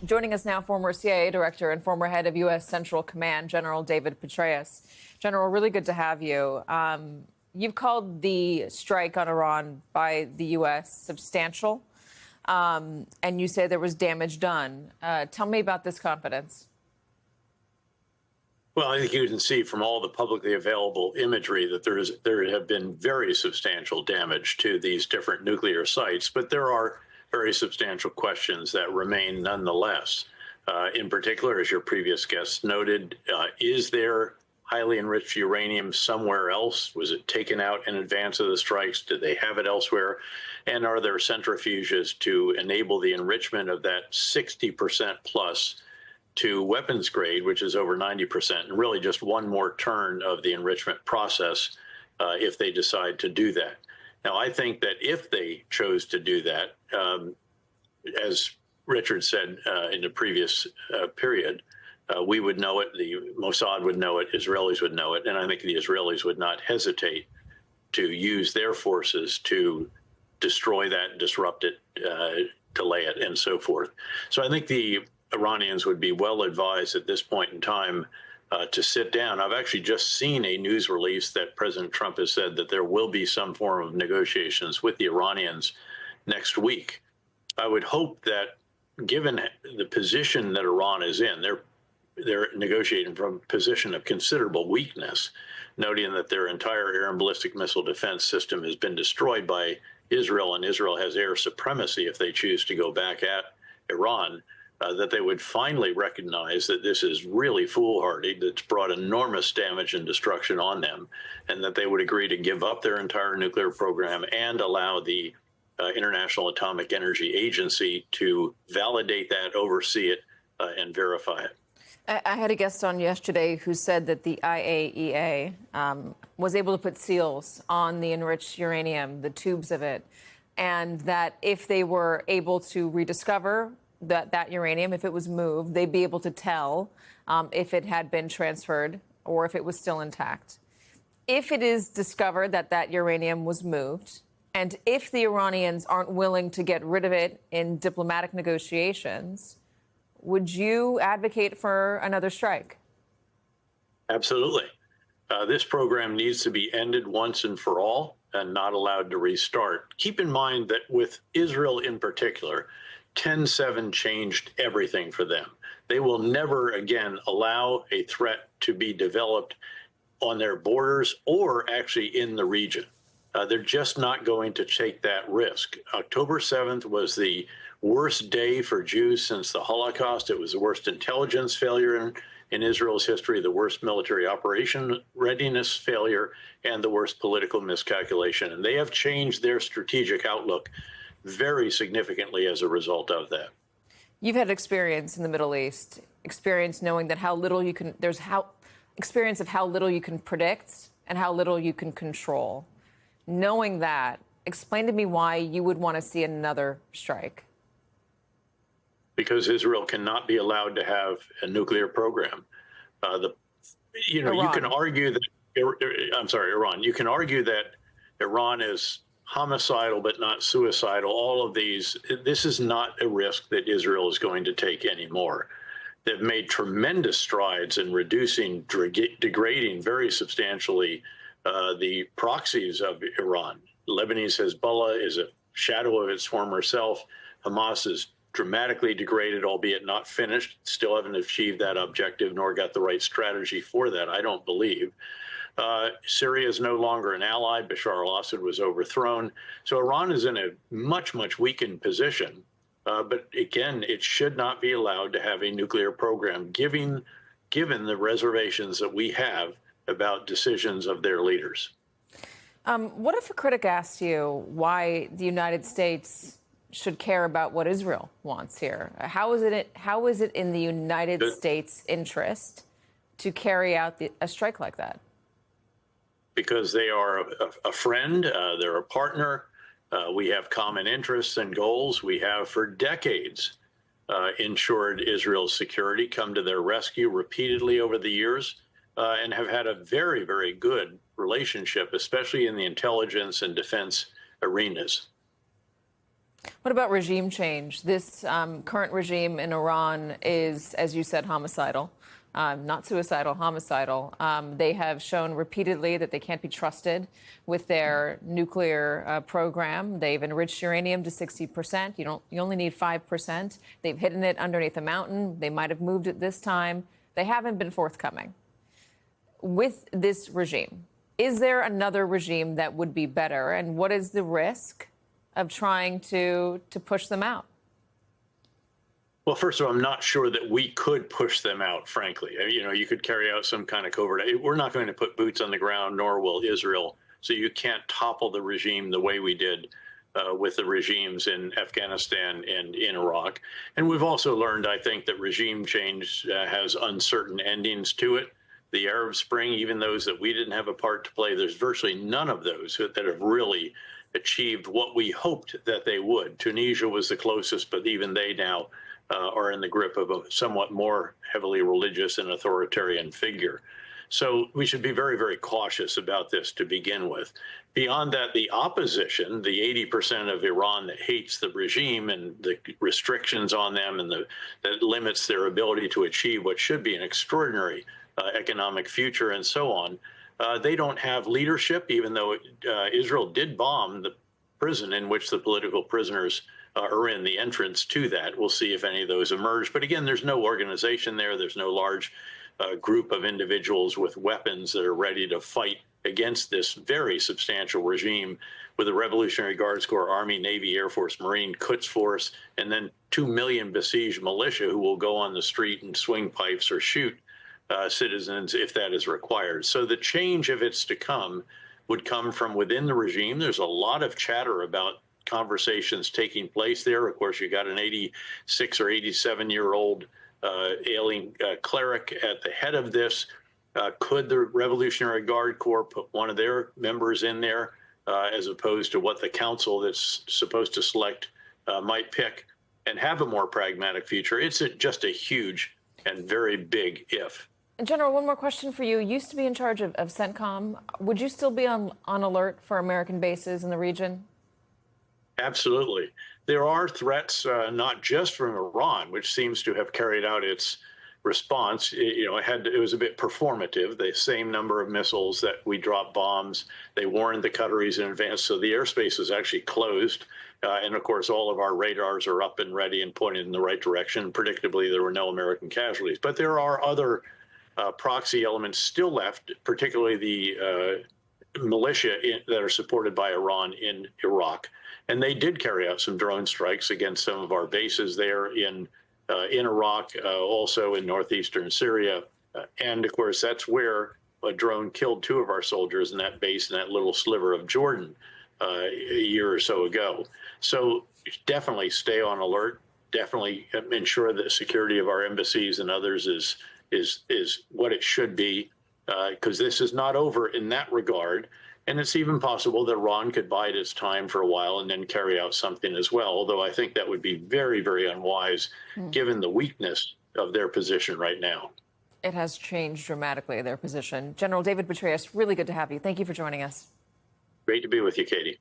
Joining us now, former CIA director and former head of U.S. Central Command, General David Petraeus. General, really good to have you. You've called the strike on Iran by the U.S. substantial, and you say there was damage done. Tell me about this confidence. Well, I think you can see from all the publicly available imagery that there have been very substantial damage to these different nuclear sites, but there are very substantial questions that remain nonetheless. In particular, as your previous guest noted, is there highly enriched uranium somewhere else? Was it taken out in advance of the strikes? Did they have it elsewhere? And are there centrifuges to enable the enrichment of that 60% plus to weapons grade, which is over 90%, and really just one more turn of the enrichment process if they decide to do that. Now, I think that if they chose to do that, as Richard said in the previous period, we would know it, the Mossad would know it, Israelis would know it, and I think the Israelis would not hesitate to use their forces to destroy that, disrupt it, delay it, and so forth. So I think the Iranians would be well advised at this point in time to sit down. I've actually just seen a news release that President Trump has said that there will be some form of negotiations with the Iranians next week. I would hope that, given the position that Iran is in, they're negotiating from a position of considerable weakness, noting that their entire air and ballistic missile defense system has been destroyed by Israel, and Israel has air supremacy if they choose to go back at Iran. That they would finally recognize that this is really foolhardy, that's brought enormous damage and destruction on them, and that they would agree to give up their entire nuclear program and allow the International Atomic Energy Agency to validate that, oversee it, and verify it. I had a guest on yesterday who said that the IAEA was able to put seals on the enriched uranium, the tubes of it, and that if they were able to rediscover that uranium, if it was moved, they'd be able to tell if it had been transferred or if it was still intact. If it is discovered that that uranium was moved, and if the Iranians aren't willing to get rid of it in diplomatic negotiations, would you advocate for another strike? Absolutely. This program needs to be ended once and for all and not allowed to restart. Keep in mind that with Israel in particular, 10/7 changed everything for them. They will never again allow a threat to be developed on their borders or actually in the region. They're just not going to take that risk. October 7th was the worst day for Jews since the Holocaust. It was the worst intelligence failure in Israel's history, the worst military operation readiness failure, and the worst political miscalculation. And they have changed their strategic outlook very significantly as a result of that. You've had experience in the Middle East, experience knowing that how little you can, experience of how little you can predict and how little you can control. Knowing that, explain to me why you would want to see another strike. Because Israel cannot be allowed to have a nuclear program. You can argue that, Iran. You can argue that Iran is homicidal but not suicidal. All of these, this is not a risk that Israel is going to take anymore. They've made tremendous strides in reducing, degrading very substantially the proxies of Iran. Lebanese Hezbollah is a shadow of its former self. Hamas is dramatically degraded, albeit not finished, still haven't achieved that objective nor got the right strategy for that, I don't believe. Syria is no longer an ally. Bashar al-Assad was overthrown. So Iran is in a much, much weakened position. But again, it should not be allowed to have a nuclear program, given the reservations that we have about decisions of their leaders. What if a critic asked you why the United States should care about what Israel wants here? How is it in the United States' interest to carry out a strike like that? Because they are a friend, they're a partner. We have common interests and goals. We have for decades ensured Israel's security, come to their rescue repeatedly over the years, and have had a very, very good relationship, especially in the intelligence and defense arenas. What about regime change? This current regime in Iran is, as you said, homicidal. Not suicidal, homicidal. They have shown repeatedly that they can't be trusted with their nuclear program. They've enriched uranium to 60%. You only need 5%. They've hidden it underneath a mountain. They might have moved it this time. They haven't been forthcoming. With this regime, is there another regime that would be better? And what is the risk of trying to push them out? Well, first of all, I'm not sure that we could push them out, frankly. You could carry out some kind of covert. We're not going to put boots on the ground, nor will Israel. So you can't topple the regime the way we did with the regimes in Afghanistan and in Iraq. And we've also learned, I think, that regime change has uncertain endings to it. The Arab Spring, even those that we didn't have a part to play, there's virtually none of those that have really achieved what we hoped that they would. Tunisia was the closest, but even they now are in the grip of a somewhat more heavily religious and authoritarian figure. So we should be very, very cautious about this to begin with. Beyond that, the opposition, the 80% of Iran that hates the regime and the restrictions on them and that limits their ability to achieve what should be an extraordinary economic future and so on, they don't have leadership, even though Israel did bomb the prison in which the political prisoners are in, the entrance to that. We'll see if any of those emerge. But again, there's no organization there. There's no large group of individuals with weapons that are ready to fight against this very substantial regime with the Revolutionary Guards Corps, Army, Navy, Air Force, Marine, Quds Force, and then 2 million besieged militia who will go on the street and swing pipes or shoot citizens if that is required. So the change, if it's to come, would come from within the regime. There's a lot of chatter about conversations taking place there. Of course, you got an 86 or 87-year-old ailing cleric at the head of this. Could the Revolutionary Guard Corps put one of their members in there as opposed to what the council that's supposed to select might pick and have a more pragmatic future? It's just a huge and very big if. General, one more question for you. You used to be in charge of CENTCOM. Would you still be on alert for American bases in the region? Absolutely. There are threats, not just from Iran, which seems to have carried out its response. It was a bit performative. The same number of missiles that we dropped bombs. They warned the Qataris in advance, so the airspace is actually closed. And of course, all of our radars are up and ready and pointed in the right direction. Predictably, there were no American casualties. But there are other proxy elements still left, particularly the militia that are supported by Iran in Iraq. And they did carry out some drone strikes against some of our bases there in Iraq, also in northeastern Syria. And of course, that's where a drone killed 2 of our soldiers in that base in that little sliver of Jordan a year or so ago. So definitely stay on alert. Definitely ensure that the security of our embassies and others is what it should be, because this is not over in that regard. And it's even possible that Iran could bide its time for a while and then carry out something as well, although I think that would be very, very unwise given the weakness of their position right now. It has changed dramatically, their position. General David Petraeus, really good to have you. Thank you for joining us. Great to be with you, Katie.